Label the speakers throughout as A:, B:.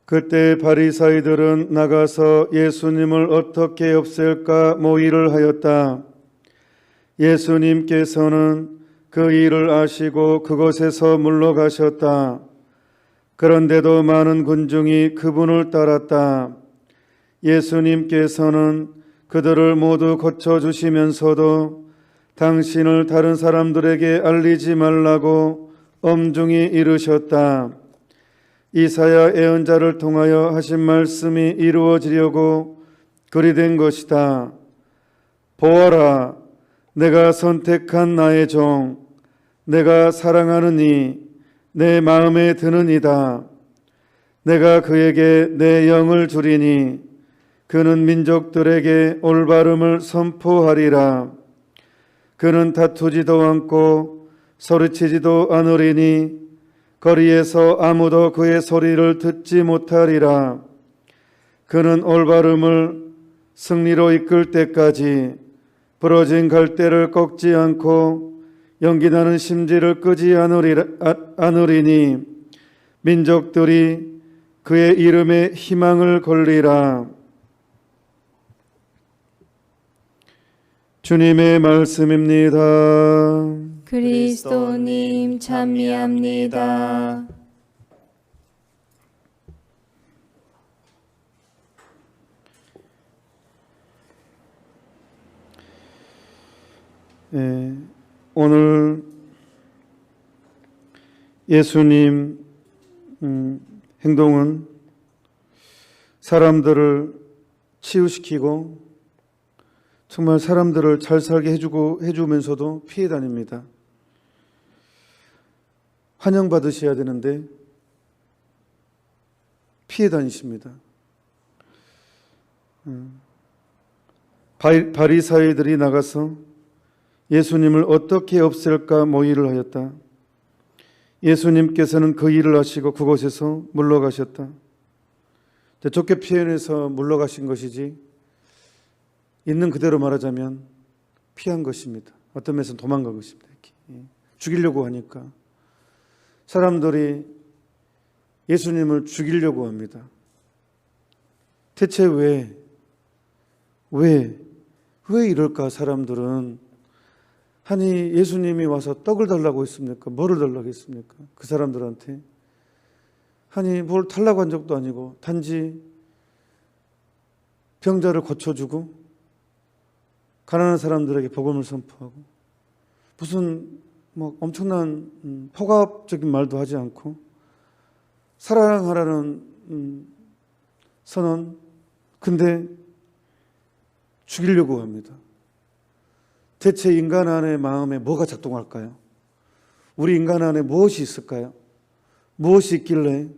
A: 그때 바리사이들은 나가서 예수님을 어떻게 없앨까 모의를 하였다. 예수님께서는 그 일을 아시고 그곳에서 물러가셨다. 그런데도 많은 군중이 그분을 따랐다. 예수님께서는 그들을 모두 고쳐주시면서도 당신을 다른 사람들에게 알리지 말라고 엄중히 이르셨다. 이사야 예언자를 통하여 하신 말씀이 이루어지려고 그리 된 것이다. 보아라, 내가 선택한 나의 종, 내가 사랑하는 이, 내 마음에 드는 이다. 내가 그에게 내 영을 주리니 그는 민족들에게 올바름을 선포하리라. 그는 다투지도 않고 소리치지도 않으리니 거리에서 아무도 그의 소리를 듣지 못하리라. 그는 올바름을 승리로 이끌 때까지 부러진 갈대를 꺾지 않고 연기나는 심지를 끄지 않으리니 민족들이 그의 이름에 희망을 걸리라. 주님의 말씀입니다.
B: 그리스도님 찬미합니다.
A: 오늘 예수님 행동은 사람들을 치유시키고 정말 사람들을 잘 살게 해주면서도 피해 다닙니다. 환영받으셔야 되는데 피해 다니십니다. 바리사이들이 나가서 예수님을 어떻게 없앨까 모의를 하였다. 예수님께서는 그 일을 하시고 그곳에서 물러가셨다. 좋게 표현해서 물러가신 것이지 있는 그대로 말하자면 피한 것입니다. 어떤 면에서는 도망간 것입니다. 이렇게. 죽이려고 하니까 사람들이 예수님을 죽이려고 합니다. 대체 왜 이럴까 사람들은. 아니 예수님이 와서 떡을 달라고 했습니까? 뭐를 달라고 했습니까? 그 사람들한테. 아니 뭘 달라고 한 적도 아니고 단지 병자를 고쳐주고 가난한 사람들에게 복음을 선포하고 무슨 엄청난 포괄적인 말도 하지 않고 사랑하라는 선언. 근데 죽이려고 합니다. 대체 인간 안의 마음에 뭐가 작동할까요? 우리 인간 안에 무엇이 있을까요? 무엇이 있길래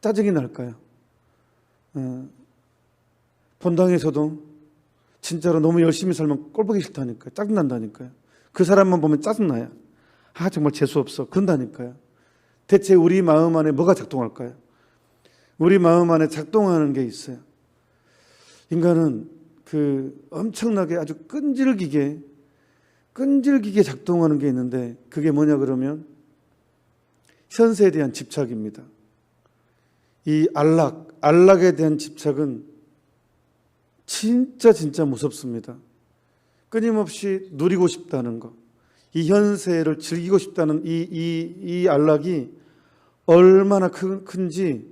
A: 짜증이 날까요? 본당에서도 진짜로 너무 열심히 살면 꼴보기 싫다니까요. 짜증난다니까요. 그 사람만 보면 짜증나요. 정말 재수없어. 그런다니까요. 대체 우리 마음 안에 뭐가 작동할까요? 우리 마음 안에 작동하는 게 있어요. 인간은 엄청나게 아주 끈질기게 작동하는 게 있는데 그게 뭐냐 그러면 현세에 대한 집착입니다. 이 안락에 대한 집착은 진짜 무섭습니다. 끊임없이 누리고 싶다는 것, 이 현세를 즐기고 싶다는 이 안락이 얼마나 큰지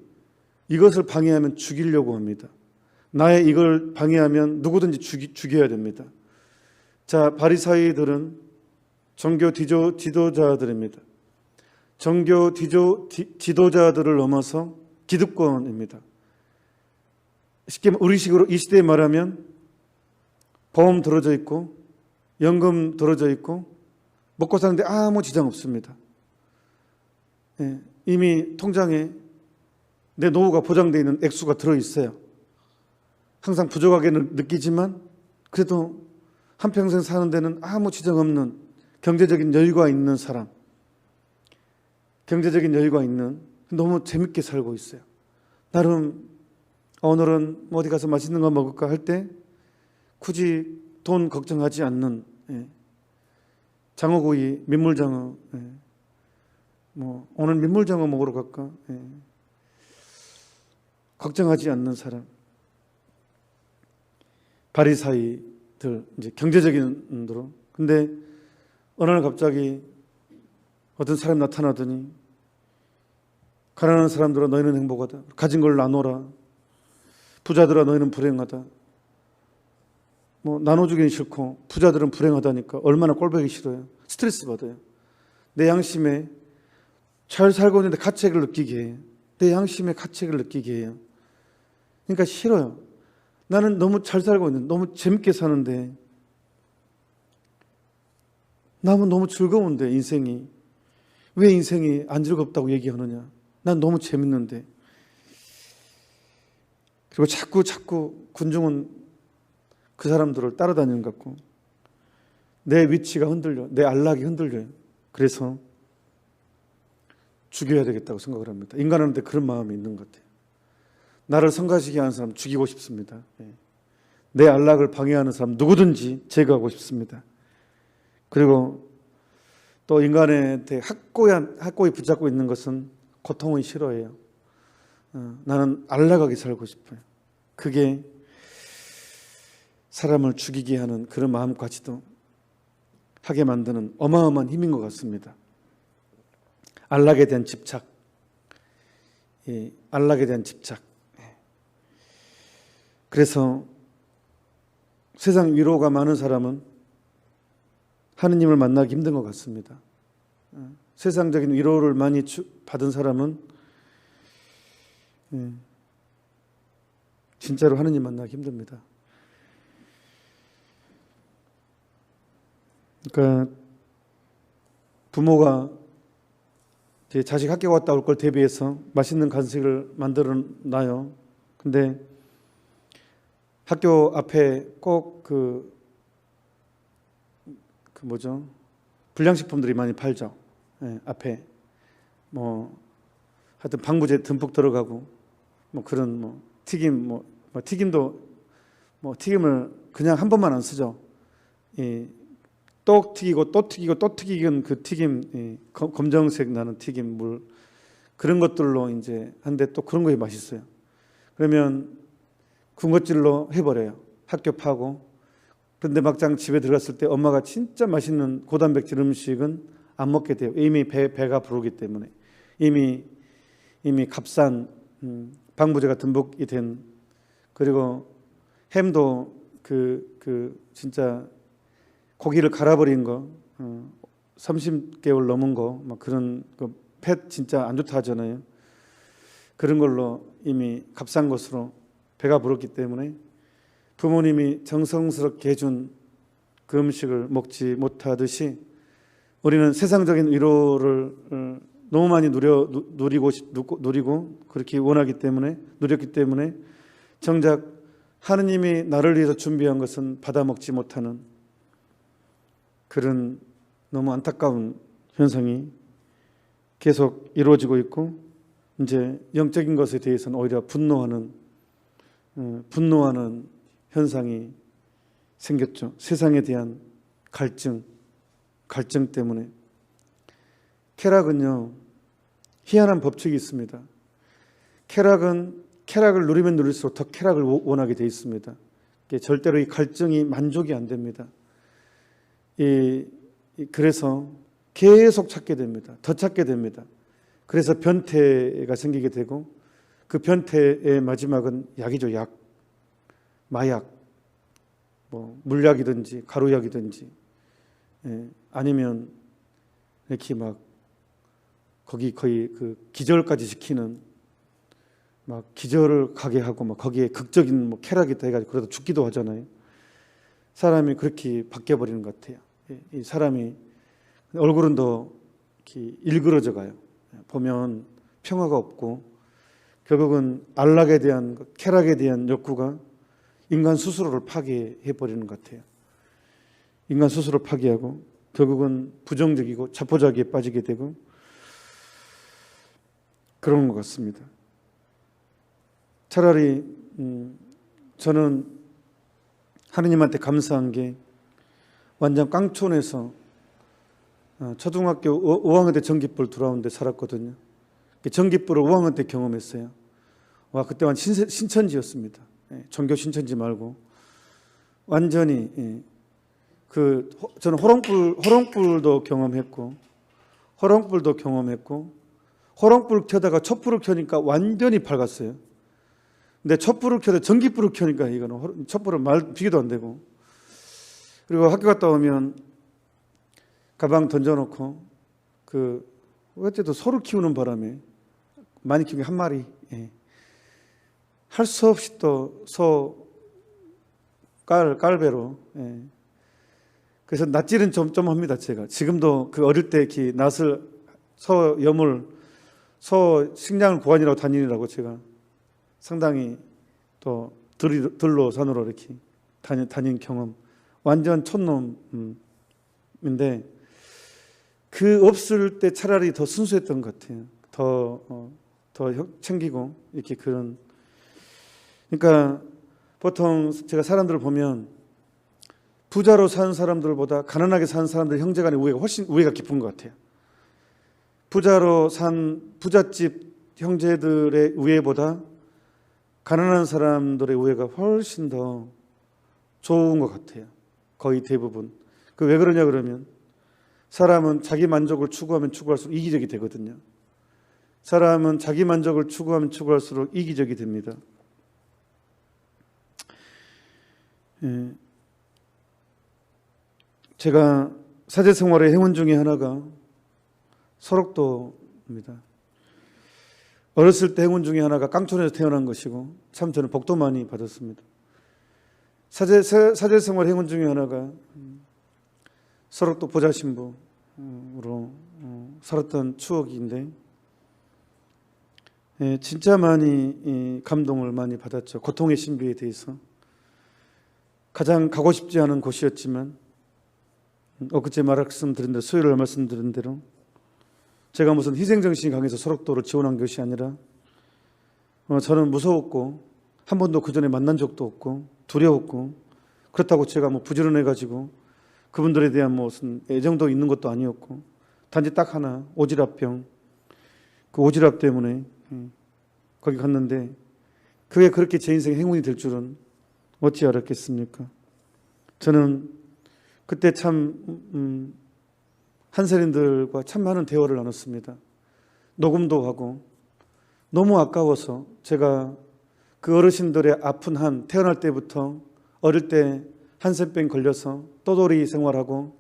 A: 이것을 방해하면 죽이려고 합니다. 나의 이걸 방해하면 누구든지 죽여야 됩니다. 자, 바리사이들은 종교 지도자들입니다. 종교 지도자들을 넘어서 기득권입니다. 쉽게 우리식으로 이 시대에 말하면 보험 들어져 있고 연금 들어져 있고 먹고 사는데 아무 지장 없습니다. 이미 통장에 내 노후가 보장되어 있는 액수가 들어있어요. 항상 부족하게 느끼지만 그래도 한평생 사는 데는 아무 지장 없는 경제적인 여유가 있는 사람, 경제적인 여유가 있는, 너무 재밌게 살고 있어요. 나름 오늘은 어디 가서 맛있는 거 먹을까 할 때 굳이 돈 걱정하지 않는, 장어구이, 민물장어, 오늘 민물장어 먹으러 갈까? 걱정하지 않는 사람, 바리사이들, 이제 경제적인 으로. 근데 어느 날 갑자기 어떤 사람이 나타나더니 가난한 사람들아 너희는 행복하다. 가진 걸 나눠라. 부자들아 너희는 불행하다. 뭐 나눠주기는 싫고 부자들은 불행하다니까 얼마나 꼴보기 싫어요. 스트레스 받아요. 내 양심에 잘 살고 있는데 가책을 느끼게 해요. 내 양심에 가책을 느끼게 해요. 그러니까 싫어요. 나는 너무 잘 살고 있는데 너무 재밌게 사는데 나는 너무 즐거운데 인생이 왜 인생이 안 즐겁다고 얘기하느냐. 난 너무 재밌는데. 그리고 자꾸 군중은 그 사람들을 따라다니는 것 같고 내 위치가 흔들려, 내 안락이 흔들려요. 그래서 죽여야 되겠다고 생각을 합니다. 인간한테 그런 마음이 있는 것 같아요. 나를 성가시게 하는 사람 죽이고 싶습니다. 내 안락을 방해하는 사람 누구든지 제거하고 싶습니다. 그리고 또 인간한테 확고히 붙잡고 있는 것은 고통은 싫어해요. 나는 안락하게 살고 싶어요. 그게 사람을 죽이게 하는 그런 마음까지도 하게 만드는 어마어마한 힘인 것 같습니다. 안락에 대한 집착, 안락에 대한 집착. 그래서 세상 위로가 많은 사람은 하느님을 만나기 힘든 것 같습니다. 세상적인 위로를 많이 받은 사람은 진짜로 하느님 만나기 힘듭니다. 그러니까 부모가 제 자식 학교 갔다 올 걸 대비해서 맛있는 간식을 만들어 놔요. 근데 학교 앞에 꼭 불량식품들이 많이 팔죠. 앞에 하여튼 방부제 듬뿍 들어가고 그런 튀김 튀김도 튀김을 그냥 한 번만 안 쓰죠. 또 튀기고 또 튀기고 또 튀기는 그 튀김 검정색 나는 튀김물 그런 것들로 이제 한데 또 그런 것이 맛있어요. 그러면 군것질로 해버려요. 학교 파고. 그런데 막상 집에 들어갔을 때 엄마가 진짜 맛있는 고단백질 음식은 안 먹게 돼요. 이미 배가 부르기 때문에 이미 값싼 방부제가 듬뿍이 된 그리고 햄도 진짜 고기를 갈아버린 거 30개월 넘은 거 막 그런 펫 진짜 안 좋다 하잖아요. 그런 걸로 이미 값싼 것으로 배가 부르기 때문에 부모님이 정성스럽게 해준 그 음식을 먹지 못하듯이 우리는 세상적인 위로를 너무 많이 누리고 그렇게 원하기 때문에 누렸기 때문에 정작 하느님이 나를 위해서 준비한 것은 받아먹지 못하는 그런 너무 안타까운 현상이 계속 이루어지고 있고 이제 영적인 것에 대해서는 오히려 분노하는 현상이 생겼죠. 세상에 대한 갈증 때문에. 쾌락은요 희한한 법칙이 있습니다. 쾌락을 누리면 누릴수록 더 쾌락을 원하게 돼 있습니다. 절대로 이 갈증이 만족이 안 됩니다. 그래서 계속 찾게 됩니다. 더 찾게 됩니다. 그래서 변태가 생기게 되고 그 변태의 마지막은 약이죠. 약, 마약, 물약이든지 가루약이든지 아니면 이렇게 막 거의 기절까지 시키는 막 기절을 가게 하고 막 거기에 극적인 쾌락이 돼가지고 그러다 죽기도 하잖아요. 사람이 그렇게 바뀌어 버리는 것 같아요. 이 사람이 얼굴은 더 이렇게 일그러져 가요. 보면 평화가 없고 결국은 안락에 대한 쾌락에 대한 욕구가 인간 스스로를 파괴해 버리는 것 같아요. 인간 스스로 파괴하고 결국은 부정적이고 자포자기에 빠지게 되고 그런 것 같습니다. 차라리 저는 하느님한테 감사한 게 완전 깡촌에서 초등학교 5학년 때 전기불 들어오는 데 살았거든요. 전기불을 5학년 때 경험했어요. 와, 그때 완전 신천지였습니다. 예, 종교 신천지 말고 완전히 예, 저는 호롱불도 경험했고 호롱불 켜다가 촛불을 켜니까 완전히 밝았어요. 근데 촛불을 켜다 전기불을 켜니까 이거는 촛불은 비교도 안 되고. 그리고 학교 갔다 오면 가방 던져놓고 어쨌든 소를 키우는 바람에 많이 키우는 한 마리 예. 할 수 없이 또 깔배로 예. 그래서 낯질은 좀 합니다. 제가 지금도 그 어릴 때 이렇게 낫을 소 식량을 구하느라고 다니느라고 제가 상당히 또 들로 산으로 이렇게 다닌 경험, 완전 촌놈인데 그 없을 때 차라리 더 순수했던 것 같아요. 더 챙기고 이렇게 그러니까 보통 제가 사람들을 보면 부자로 사는 사람들보다 가난하게 사는 사람들 형제간의 우애가 훨씬 우애가 깊은 것 같아요. 부자로 산 부잣집 형제들의 우애보다 가난한 사람들의 우애가 훨씬 더 좋은 것 같아요. 거의 대부분. 왜 그러냐 그러면 사람은 자기 만족을 추구하면 추구할수록 이기적이 되거든요. 사람은 자기 만족을 추구하면 추구할수록 이기적이 됩니다. 예. 제가 사제생활의 행운 중에 하나가 설옥도입니다. 어렸을 때 행운 중에 하나가 깡촌에서 태어난 것이고 참 저는 복도 많이 받았습니다. 사제생활 행운 중에 하나가 설옥도 보좌신부로 살았던 추억인데 진짜 많이 감동을 많이 받았죠. 고통의 신비에 대해서. 가장 가고 싶지 않은 곳이었지만 엊그제 말씀드린 대로 수요일에 말씀드린 대로 제가 무슨 희생정신이 강해서 설옥도를 지원한 것이 아니라 저는 무서웠고 한 번도 그 전에 만난 적도 없고 두려웠고 그렇다고 제가 부지런해가지고 그분들에 대한 무슨 애정도 있는 것도 아니었고 단지 딱 하나 오지랖병, 그 오지랖 때문에 거기 갔는데 그게 그렇게 제 인생의 행운이 될 줄은 어찌 알았겠습니까? 저는 그때 참 한세린들과 참 많은 대화를 나눴습니다. 녹음도 하고 너무 아까워서 제가 그 어르신들의 아픈 한 태어날 때부터 어릴 때 한센병 걸려서 떠돌이 생활하고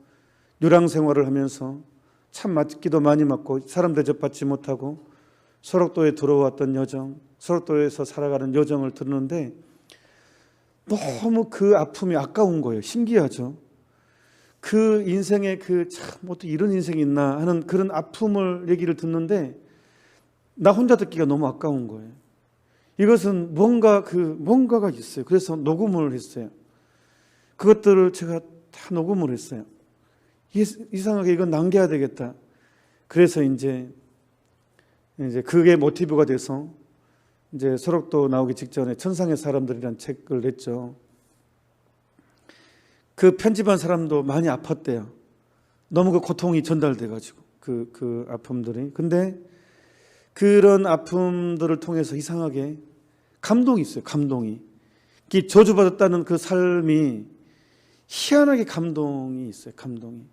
A: 유랑 생활을 하면서 참 맞기도 많이 맞고 사람 대접받지 못하고 설옥도에 들어왔던 여정, 설옥도에서 살아가는 여정을 들었는데 너무 그 아픔이 아까운 거예요. 신기하죠. 그 인생에 참 어떻게 이런 인생이 있나 하는 그런 아픔을 얘기를 듣는데 나 혼자 듣기가 너무 아까운 거예요. 이것은 뭔가가 있어요. 그래서 녹음을 했어요. 그것들을 제가 다 녹음을 했어요. 이상하게 이건 남겨야 되겠다. 그래서 이제 그게 모티브가 돼서 이제 설옥도 나오기 직전에 천상의 사람들이라는 책을 냈죠. 그 편집한 사람도 많이 아팠대요. 너무 그 고통이 전달돼가지고 그 아픔들이. 근데 그런 아픔들을 통해서 이상하게 감동이 있어요. 감동이. 저주받았다는 그 삶이 희한하게 감동이 있어요. 감동이.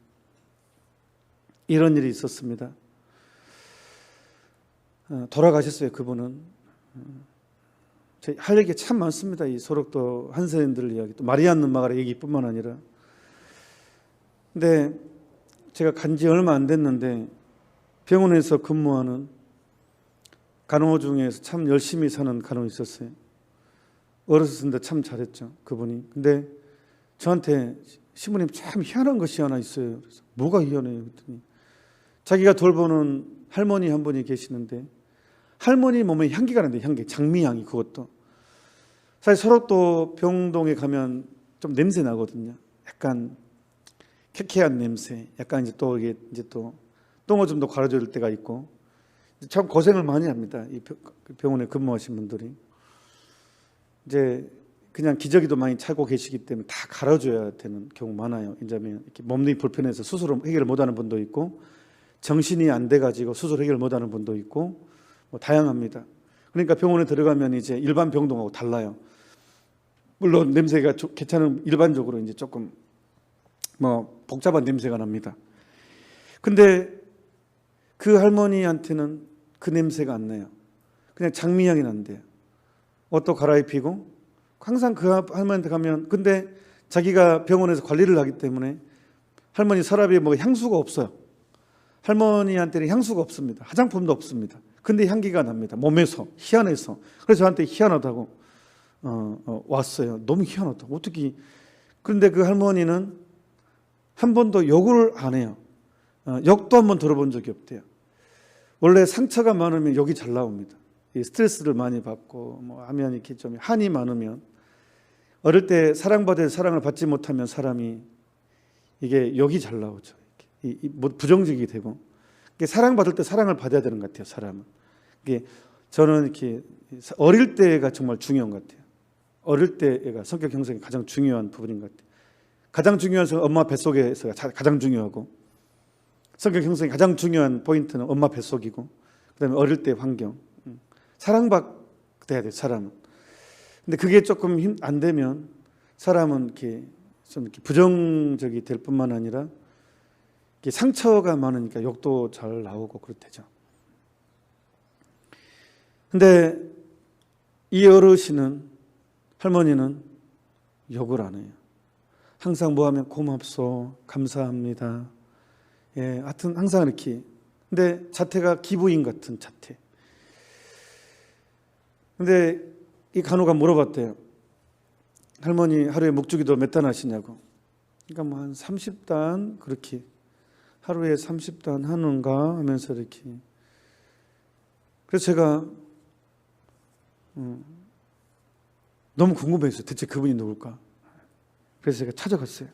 A: 이런 일이 있었습니다. 돌아가셨어요. 그분은. 할 얘기가 참 많습니다. 이 설옥도 한세인들 이야기, 또 마리안 누마가라 얘기뿐만 아니라. 근데 제가 간지 얼마 안 됐는데 병원에서 근무하는 간호 중에서 참 열심히 사는 간호 있었어요. 어렸을 때 참 잘했죠. 그분이. 근데 저한테 신부님 참 희한한 것이 하나 있어요. 그래서 뭐가 희한해요? 그랬더니 자기가 돌보는 할머니 한 분이 계시는데 할머니 몸에 향기가 나는데 향기, 장미향이. 그것도 사실 설옥도 병동에 가면 좀 냄새 나거든요. 약간 쾌쾌한 냄새. 약간 이게 또 똥을 좀 더 갈아줄 때가 있고 참 고생을 많이 합니다. 이 병원에 근무하신 분들이 이제 그냥 기저귀도 많이 차고 계시기 때문에 다 갈아줘야 되는 경우 많아요. 왜냐하면 이렇게 몸이 불편해서 수술을 해결 못하는 분도 있고 정신이 안 돼가지고 수술 해결 못하는 분도 있고 다양합니다. 그러니까 병원에 들어가면 이제 일반 병동하고 달라요. 물론 냄새가 괜찮은 일반적으로 이제 조금 뭐 복잡한 냄새가 납니다. 근데 그 할머니한테는 그 냄새가 안 나요. 그냥 장미향이 난대요. 옷도 갈아입히고 항상 그 할머니한테 가면, 근데 자기가 병원에서 관리를 하기 때문에 할머니 서랍에 뭐 향수가 없어요. 할머니한테는 향수가 없습니다. 화장품도 없습니다. 근데 향기가 납니다. 몸에서, 희한해서. 그래서 저한테 희한하다고 왔어요. 너무 희한하다고. 어떻게. 그런데 그 할머니는 한 번도 욕을 안 해요. 욕도 한 번 들어본 적이 없대요. 원래 상처가 많으면 욕이 잘 나옵니다. 스트레스를 많이 받고 뭐 하면 이렇게 좀 한이 많으면, 어릴 때 사랑받아야 사랑을 받지 못하면 사람이 이게 욕이 잘 나오죠. 부정적이 되고. 사랑받을 때 사랑을 받아야 되는 것 같아요, 사람은. 저는 이렇게 어릴 때가 정말 중요한 것 같아요. 어릴 때가 성격 형성이 가장 중요한 부분인 것 같아요. 가장 중요한 것은 엄마 뱃속에서가 가장 중요하고, 성격 형성이 가장 중요한 포인트는 엄마 뱃속이고, 그다음에 어릴 때 환경. 사랑받아야 돼요, 사람은. 근데 그게 조금 안 되면 사람은 이렇게 좀 이렇게 부정적이 될 뿐만 아니라 상처가 많으니까 욕도 잘 나오고 그렇대죠. 근데 이 어르신은, 할머니는 욕을 안 해요. 항상 뭐 하면 고맙소, 감사합니다. 예, 하여튼 항상 이렇게. 근데 자태가 기부인 같은 자태. 근데 이 간호가 물어봤대요. 할머니 하루에 묵주기도 몇 단 하시냐고. 그러니까 뭐 한 30단 그렇게. 하루에 30단 하는가 하면서 이렇게. 그래서 제가 너무 궁금했어요. 대체 그분이 누굴까? 그래서 제가 찾아갔어요.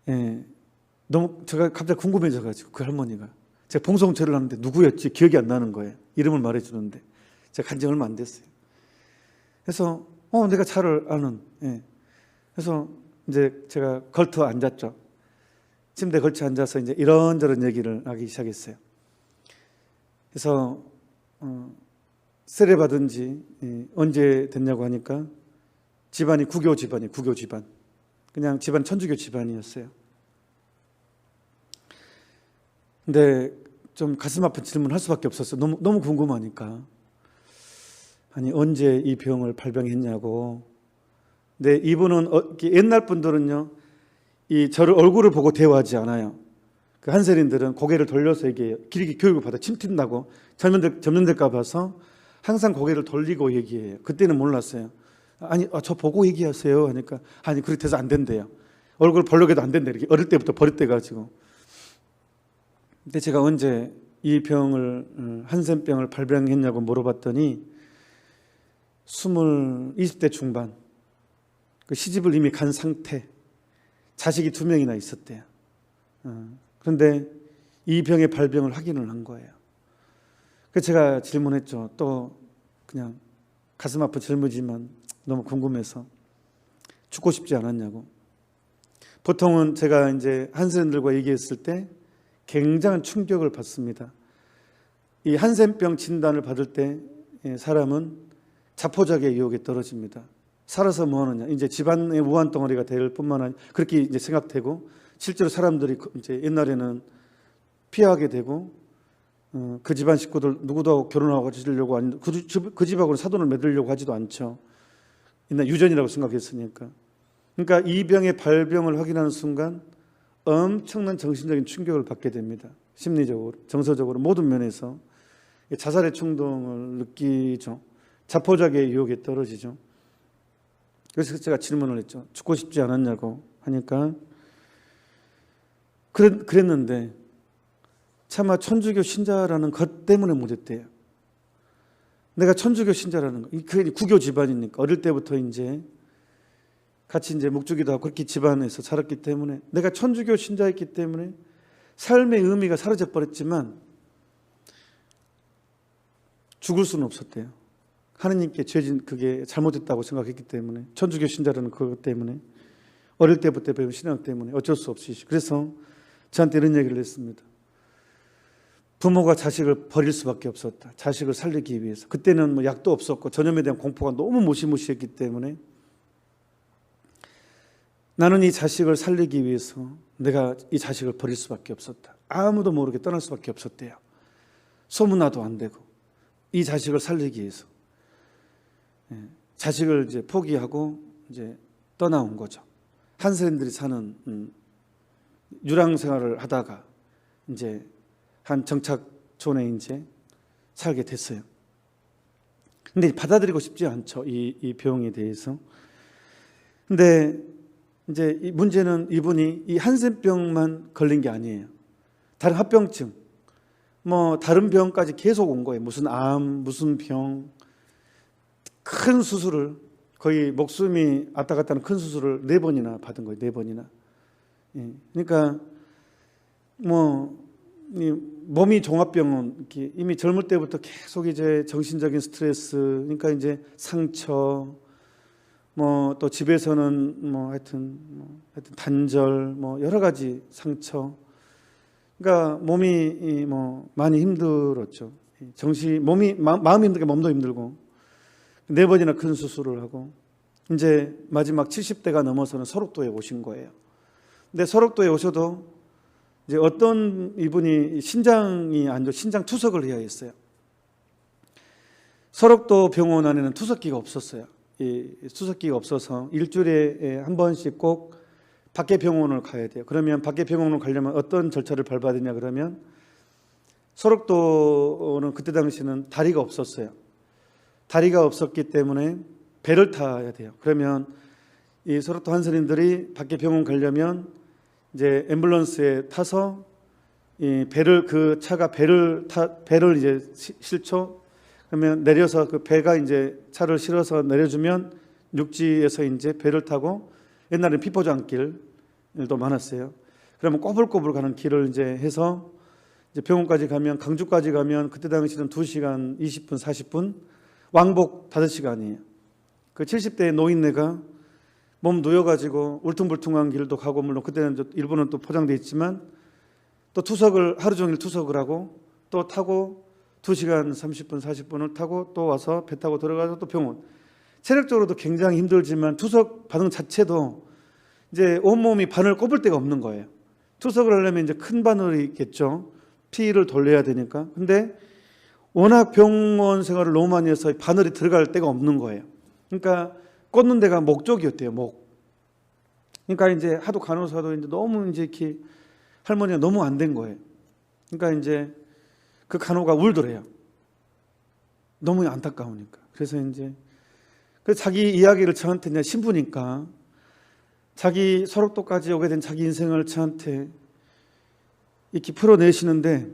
A: 예, 너무 제가 갑자기 궁금해져가지고 그 할머니가, 제가 봉송체를 하는데 누구였지 기억이 안 나는 거예요. 이름을 말해주는데 제가 간지 얼마 안 됐어요. 그래서 내가 잘 아는. 예. 그래서 이제 제가 걸터 앉았죠. 침대에 걸쳐 앉아서 이제 이런저런 얘기를 하기 시작했어요. 그래서 세례 받은 지 언제 됐냐고 하니까 집안이 구교 집안. 그냥 집안 천주교 집안이었어요. 근데 좀 가슴 아픈 질문을 할 수밖에 없었어요. 너무 궁금하니까. 아니, 언제 이 병을 발병했냐고. 근데 이분은 옛날 분들은요, 저를 얼굴을 보고 대화하지 않아요. 그 한세린들은 고개를 돌려서 이게 길게 교육을 받아 침튄다고 점령될까 봐서 항상 고개를 돌리고 얘기해요. 그때는 몰랐어요. 아니, 저 보고 얘기하세요 하니까, 아니, 그렇게 해서 안 된대요. 얼굴 벌려도 안 된대. 이렇게 어릴 때부터 버릇돼가지고. 근데 제가 언제 이 병을, 한센병을 발병했냐고 물어봤더니 20대 중반, 그 시집을 이미 간 상태, 자식이 2명이나 있었대요. 그런데 이 병의 발병을 확인을 한 거예요. 그래서 제가 질문했죠. 또 그냥 가슴 아픈 질문이지만 너무 궁금해서, 죽고 싶지 않았냐고. 보통은 제가 이제 한센들과 얘기했을 때 굉장한 충격을 받습니다. 이 한센병 진단을 받을 때 사람은 자포자기의 유혹에 떨어집니다. 살아서 뭐 하느냐. 이제 집안의 우한 덩어리가 될 뿐만 아니라 그렇게 이제 생각되고, 실제로 사람들이 이제 옛날에는 피하게 되고, 그 집안 식구들 누구도 결혼하고 지려고 그 집하고는 사돈을 맺으려고 하지도 않죠. 옛날 유전이라고 생각했으니까. 그러니까 이 병의 발병을 확인하는 순간 엄청난 정신적인 충격을 받게 됩니다. 심리적으로, 정서적으로, 모든 면에서 자살의 충동을 느끼죠. 자포자기의 유혹에 떨어지죠. 그래서 제가 질문을 했죠. 죽고 싶지 않았냐고 하니까, 그랬는데 차마 천주교 신자라는 것 때문에 못했대요. 내가 천주교 신자라는 거, 그 구교 집안이니까 어릴 때부터 이제 같이 이제 묵주기도 하고 그렇게 집안에서 살았기 때문에, 내가 천주교 신자였기 때문에 삶의 의미가 사라져 버렸지만 죽을 수는 없었대요. 하느님께 죄진 그게 잘못했다고 생각했기 때문에, 천주교 신자라는 그것 때문에, 어릴 때부터 배운 신앙 때문에 어쩔 수 없이. 그래서 저한테 이런 얘기를 했습니다. 부모가 자식을 버릴 수밖에 없었다. 자식을 살리기 위해서. 그때는 뭐 약도 없었고 전염에 대한 공포가 너무 무시무시했기 때문에 나는 이 자식을 살리기 위해서 내가 이 자식을 버릴 수밖에 없었다. 아무도 모르게 떠날 수밖에 없었대요. 소문나도 안 되고 이 자식을 살리기 위해서 자식을 이제 포기하고 이제 떠나온 거죠. 한세인들이 사는 유랑 생활을 하다가 이제 한 정착촌에 이제 살게 됐어요. 근데 받아들이고 싶지 않죠. 이 병에 대해서. 근데 이제 이 문제는 이분이 이 한센병만 걸린 게 아니에요. 다른 합병증, 뭐 다른 병까지 계속 온 거예요. 무슨 암, 무슨 병, 큰 수술을 거의 목숨이 왔다 갔다 하는 큰 수술을 4번이나 받은 거예요. 4번이나. 예. 그러니까 뭐 몸이 종합병원 이렇게 이미 젊을 때부터 계속 이제 정신적인 스트레스, 그러니까 이제 상처, 뭐 또 집에서는 뭐 하여튼 단절, 뭐 여러 가지 상처. 그러니까 몸이 뭐 많이 힘들었죠. 몸이 마음이 힘들게 몸도 힘들고 4번이나 큰 수술을 하고 이제 마지막 70대가 넘어서는 설옥도에 오신 거예요. 근데 설옥도에 오셔도 이제 어떤 이분이 신장이 안 좋아 신장 투석을 해야 했어요. 설옥도 병원 안에는 투석기가 없었어요. 이 투석기가 없어서 일주일에 한 번씩 꼭 밖에 병원을 가야 돼요. 그러면 밖에 병원을 가려면 어떤 절차를 밟아야 되냐 그러면 설옥도는 그때 당시는 다리가 없었어요. 다리가 없었기 때문에 배를 타야 돼요. 그러면 이 설옥도 한선인들이 밖에 병원 가려면 이제 앰뷸런스에 타서 이 배를 그 차가 배를 이제 실죠. 그러면 내려서 그 배가 이제 차를 실어서 내려주면 육지에서 이제 배를 타고 옛날에는 피포장길도 많았어요. 그러면 꼬불꼬불 가는 길을 이제 해서 이제 병원까지 가면 강주까지 가면 그때 당시는 2시간 20분 40분 왕복 5시간이에요. 그 70대 노인네가 몸 누워가지고 울퉁불퉁한 길도 가고 물론 그때는 일부는 또 포장돼 있지만 또 투석을 하루 종일 투석을 하고 또 타고 2시간 30분 40분을 타고 또 와서 배 타고 들어가서 또 병원. 체력적으로도 굉장히 힘들지만 투석 반응 자체도 이제 온몸이 바늘 꼽을 데가 없는 거예요. 투석을 하려면 이제 큰 바늘이 있겠죠. 피를 돌려야 되니까. 근데 워낙 병원 생활을 너무 많이 해서 바늘이 들어갈 데가 없는 거예요. 그러니까 꽂는 데가 목 쪽이었대요. 목. 그러니까 이제 하도 간호사도 이제 너무 이제 이렇게 할머니가 너무 안 된 거예요. 그러니까 이제 그 간호가 울더래요. 너무 안타까우니까. 그래서 이제 자기 이야기를 저한테 이제 신부니까 자기 설옥도까지 오게 된 자기 인생을 저한테 이렇게 풀어내시는데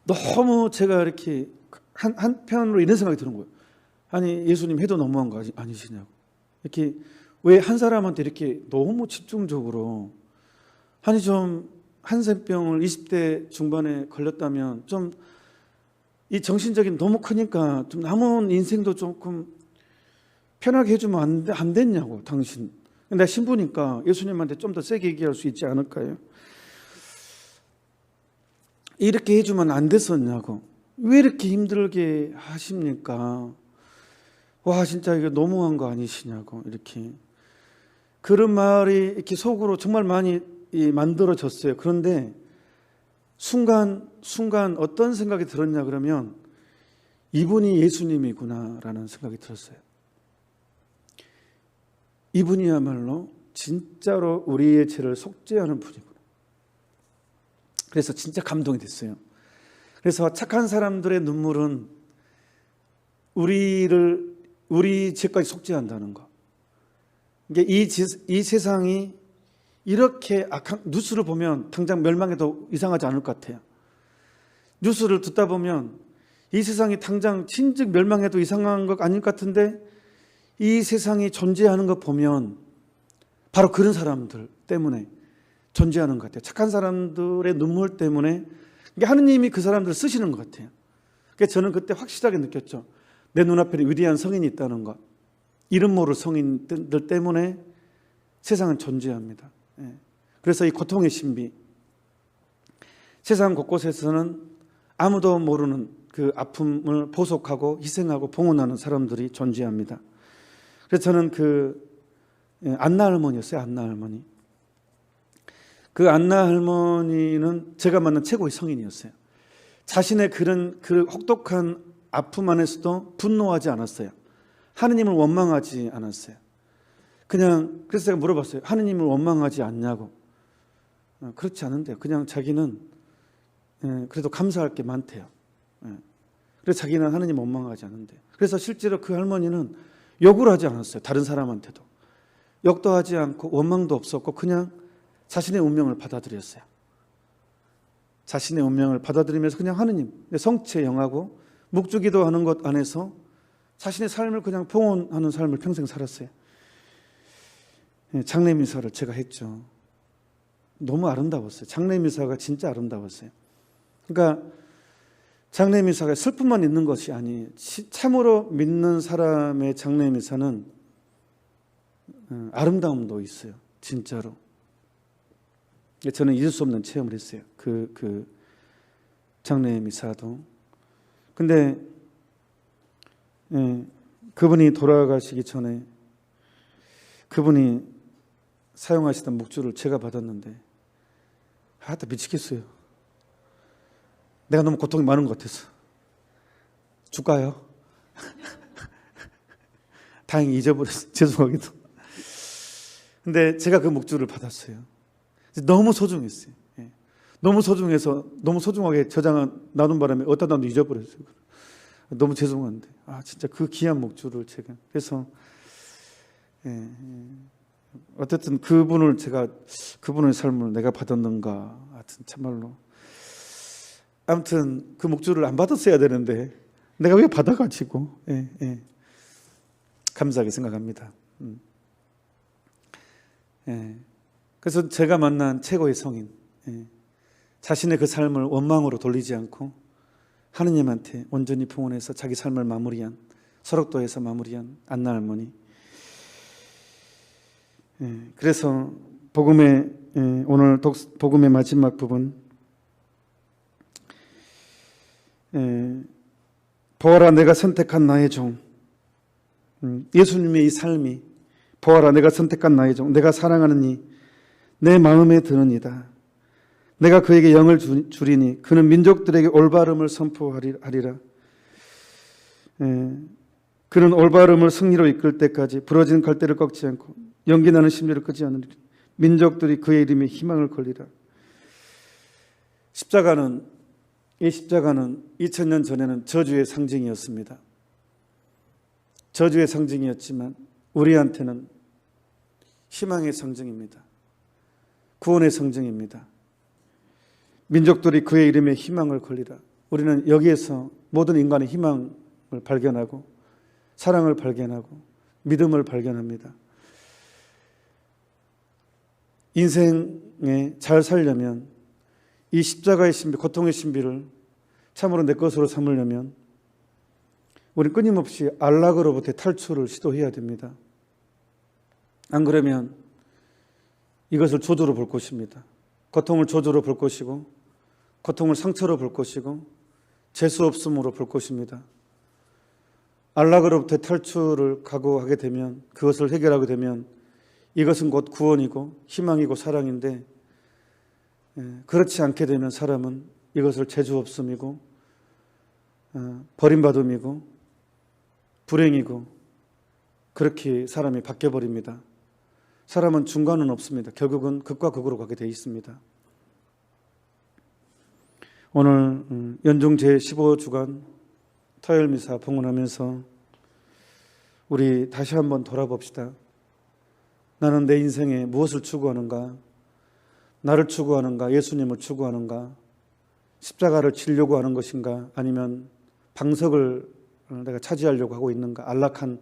A: 너무 제가 이렇게 한편으로 이런 생각이 드는 거예요. 아니 예수님 해도 너무한 거 아니시냐고. 이렇게 왜 한 사람한테 이렇게 너무 집중적으로 아니 좀 한센병을 20대 중반에 걸렸다면 좀 이 정신적인 너무 크니까 좀 남은 인생도 조금 편하게 해주면 안 됐냐고 당신. 내가 신부니까 예수님한테 좀 더 세게 얘기할 수 있지 않을까요? 이렇게 해주면 안 됐었냐고. 왜 이렇게 힘들게 하십니까? 와 진짜 이거 너무한 거 아니시냐고 이렇게 그런 말이 이렇게 속으로 정말 많이 만들어졌어요. 그런데 순간 어떤 생각이 들었냐 그러면 이분이 예수님이구나라는 생각이 들었어요. 이분이야말로 진짜로 우리의 죄를 속죄하는 분이구나. 그래서 진짜 감동이 됐어요. 그래서 착한 사람들의 눈물은 우리 죄까지 속죄한다는 거. 이게 이 세상이 이렇게 악한 뉴스를 보면 당장 멸망해도 이상하지 않을 것 같아요. 뉴스를 듣다 보면 이 세상이 당장 진즉 멸망해도 이상한 것 아닐 것 같은데 이 세상이 존재하는 것 보면 바로 그런 사람들 때문에 존재하는 것 같아요. 착한 사람들의 눈물 때문에 하느님이 그 사람들을 쓰시는 것 같아요. 그래서 저는 그때 확실하게 느꼈죠. 내 눈앞에 위대한 성인이 있다는 것. 이름 모를 성인들 때문에 세상은 존재합니다. 그래서 이 고통의 신비. 세상 곳곳에서는 아무도 모르는 그 아픔을 보속하고 희생하고 봉헌하는 사람들이 존재합니다. 그래서 저는 안나 할머니였어요. 안나 할머니. 그 안나 할머니는 제가 만난 최고의 성인이었어요. 자신의 그 혹독한 아픔 안에서도 분노하지 않았어요. 하느님을 원망하지 않았어요. 그래서 제가 물어봤어요. 하느님을 원망하지 않냐고. 그렇지 않은데요. 그냥 자기는 그래도 감사할 게 많대요. 그래서 자기는 하느님 원망하지 않는데. 그래서 실제로 그 할머니는 욕을 하지 않았어요. 다른 사람한테도. 욕도 하지 않고 원망도 없었고 그냥 자신의 운명을 받아들였어요. 자신의 운명을 받아들이면서 그냥 하느님, 성체 영하고 묵주기도 하는 것 안에서 자신의 삶을 그냥 봉헌하는 삶을 평생 살았어요. 장례미사를 제가 했죠. 너무 아름다웠어요. 장례미사가 진짜 아름다웠어요. 그러니까 장례미사가 슬픔만 있는 것이 아니에요. 참으로 믿는 사람의 장례미사는 아름다움도 있어요. 진짜로. 저는 잊을 수 없는 체험을 했어요. 그 장례미사도. 근데 그분이 돌아가시기 전에 그분이 사용하시던 묵주를 제가 받았는데 미치겠어요. 내가 너무 고통이 많은 것 같아서. 줄까요? 다행히 잊어버렸어요. 죄송하게도. 근데 제가 그 묵주를 받았어요. 너무 소중했어요. 너무 소중해서 너무 소중하게 나눈 바람에 어디다 놔도 잊어버렸어요. 너무 죄송한데 진짜 그 귀한 묵주를 제가 그래서 어쨌든 그분의 삶을 내가 받았는가 하여튼 참말로 아무튼 그 묵주를 안 받았어야 되는데 내가 왜 받아가지고 감사하게 생각합니다. 그래서 제가 만난 최고의 성인, 자신의 그 삶을 원망으로 돌리지 않고 하느님한테 온전히 봉헌해서 자기 삶을 마무리한, 설옥도에서 마무리한 안나 할머니. 그래서 오늘 복음의 마지막 부분, 보아라 내가 선택한 나의 종. 예수님의 이 삶이 보아라 내가 선택한 나의 종, 내가 사랑하는 이 내 마음에 드는 이다. 내가 그에게 영을 주리니 그는 민족들에게 올바름을 선포하리라. 그는 올바름을 승리로 이끌 때까지 부러진 갈대를 꺾지 않고 연기나는 심리를 끄지 않으리라. 민족들이 그의 이름에 희망을 걸리라. 이 십자가는 2000년 전에는 저주의 상징이었습니다. 저주의 상징이었지만 우리한테는 희망의 상징입니다. 구원의 상징입니다. 민족들이 그의 이름에 희망을 걸리라. 우리는 여기에서 모든 인간의 희망을 발견하고 사랑을 발견하고 믿음을 발견합니다. 인생에 잘 살려면 이 십자가의 신비, 고통의 신비를 참으로 내 것으로 삼으려면 우리는 끊임없이 안락으로부터 탈출을 시도해야 됩니다. 안 그러면 이것을 조주로 볼 것입니다. 고통을 조주로 볼 것이고 고통을 상처로 볼 것이고 재수 없음으로 볼 것입니다. 안락으로부터 탈출을 각오하게 되면, 그것을 해결하게 되면 이것은 곧 구원이고 희망이고 사랑인데, 그렇지 않게 되면 사람은 이것을 재수 없음이고 버림받음이고 불행이고 그렇게 사람이 바뀌어버립니다. 사람은 중간은 없습니다. 결국은 극과 극으로 가게 되어 있습니다. 오늘 연중 제15주간 토요일 미사 봉헌하면서 우리 다시 한번 돌아봅시다. 나는 내 인생에 무엇을 추구하는가? 나를 추구하는가? 예수님을 추구하는가? 십자가를 지려고 하는 것인가? 아니면 방석을 내가 차지하려고 하고 있는가? 안락한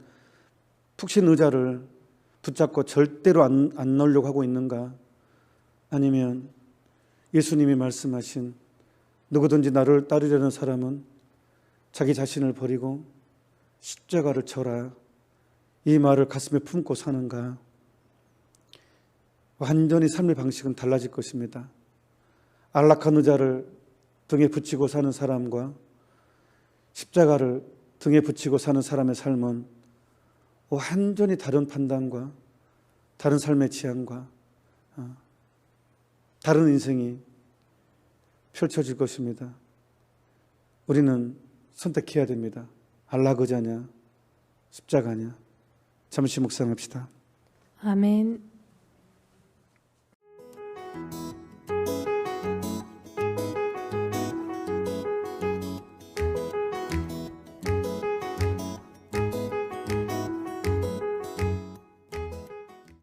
A: 푹신 의자를 붙잡고 절대로 안 놓으려고 하고 있는가? 아니면 예수님이 말씀하신 누구든지 나를 따르려는 사람은 자기 자신을 버리고 십자가를 져라, 이 말을 가슴에 품고 사는가? 완전히 삶의 방식은 달라질 것입니다. 안락한 의자를 등에 붙이고 사는 사람과 십자가를 등에 붙이고 사는 사람의 삶은 완전히 다른 판단과 다른 삶의 취향과 다른 인생이 펼쳐질 것입니다. 우리는 선택해야 됩니다. 안락의자냐 십자가냐. 잠시 묵상합시다.
B: 아멘.